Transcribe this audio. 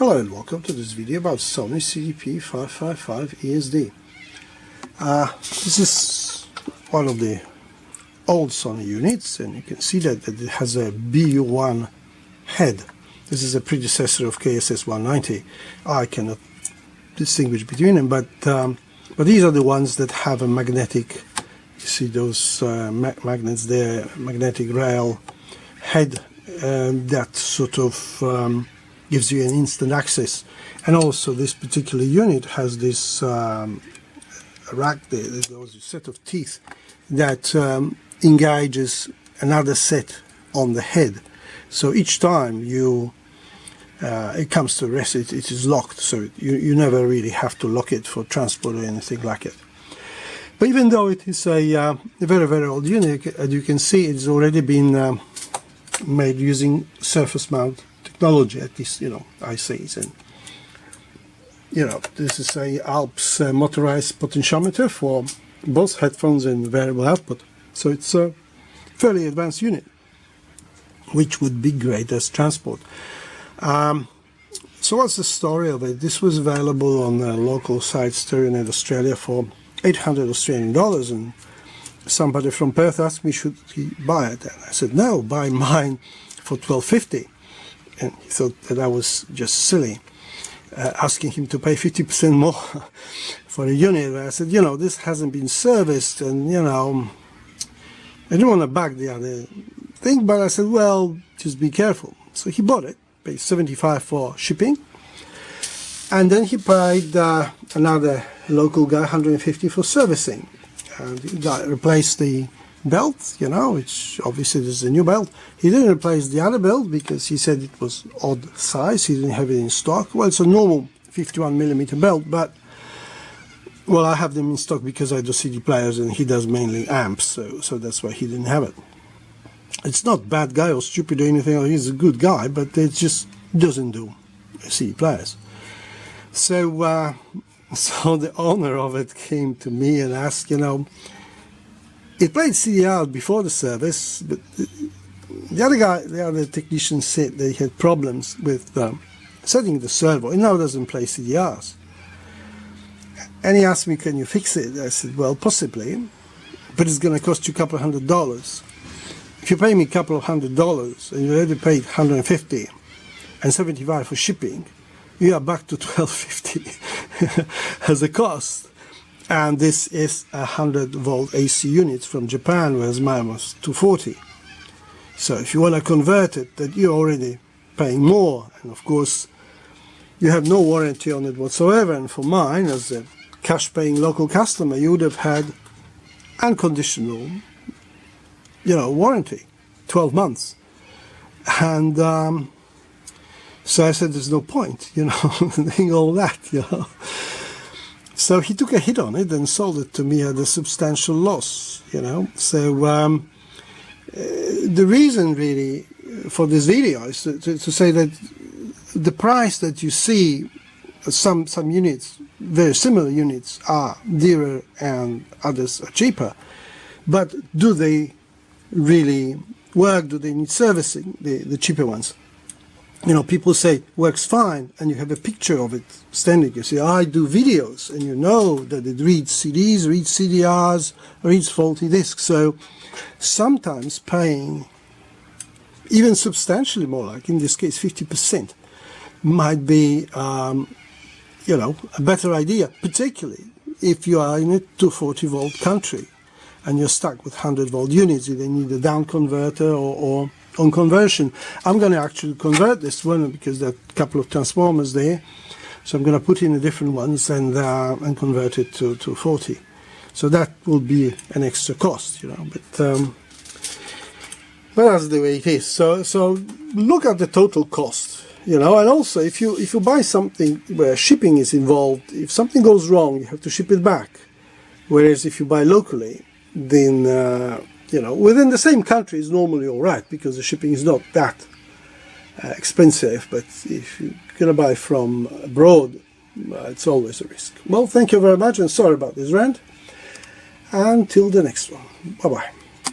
Hello and welcome to this video about Sony CDP-555ESD. This is one of the old Sony units, and you can see that it has a BU1 head. This is a predecessor of KSS-190. I cannot distinguish between them, but these are the ones that have a magnetic, you see those magnets there, magnetic rail head that sort of gives you an instant access. And also this particular unit has this rack there, there's a set of teeth that engages another set on the head. So each time it comes to rest, it is locked, so you never really have to lock it for transport or anything like it. But even though it is a very, very old unit, as you can see, it's already been made using surface mount technology, at least, ICs. And this is a Alps motorized potentiometer for both headphones and variable output. So it's a fairly advanced unit, which would be great as transport. So what's the story of it? This was available on a local site, StereoNet Australia, for $800 Australian, and somebody from Perth asked me, should he buy it? And I said, no, buy mine for $12.50. And he thought that I was just silly, asking him to pay 50% more for a unit. And I said, this hasn't been serviced, and I didn't want to back the other thing, but I said, well, just be careful. So he bought it, paid $75 for shipping, and then he paid another local guy $150 for servicing. And he replaced the belt, which obviously this is a new belt. He didn't replace the other belt because he said it was odd size, he didn't have it in stock. Well, it's a normal 51mm belt, but well, I have them in stock because I do CD players and he does mainly amps, so that's why he didn't have it. It's not bad guy or stupid or anything, he's a good guy, but it just doesn't do CD players. So so the owner of it came to me and asked, it played CDR before the service, but the other technician said they had problems with setting the servo. It now doesn't play CDRs. And he asked me, can you fix it? I said, well, possibly, but it's going to cost you a couple of $100. If you pay me a couple of $100 and you already paid $150 and $75 for shipping, you are back to $12.50 as a cost. And this is a 100-volt AC unit from Japan, whereas mine was 240. So if you want to convert it, that you're already paying more, and of course you have no warranty on it whatsoever. And for mine, as a cash-paying local customer, you would have had unconditional, warranty, 12 months. And so I said, there's no point, doing all that, So he took a hit on it and sold it to me at a substantial loss, So the reason really for this video is to say that the price that you see, some units, very similar units, are dearer and others are cheaper. But do they really work? Do they need servicing, the cheaper ones? People say, works fine, and you have a picture of it standing. You say, I do videos, and you know that it reads CDs, reads CDRs, reads faulty discs. So sometimes paying even substantially more, like in this case 50%, might be, a better idea, particularly if you are in a 240-volt country and you're stuck with 100-volt units. You then need a down converter or on conversion. I'm going to actually convert this one because there are a couple of transformers there, so I'm going to put in the different ones and convert it to 40. So that will be an extra cost, but that's the way it is. So look at the total cost, and also if you buy something where shipping is involved, if something goes wrong, you have to ship it back. Whereas if you buy locally, then within the same country is normally all right because the shipping is not that expensive. But if you're going to buy from abroad, it's always a risk. Well, thank you very much, and sorry about this rant. Until the next one. Bye-bye.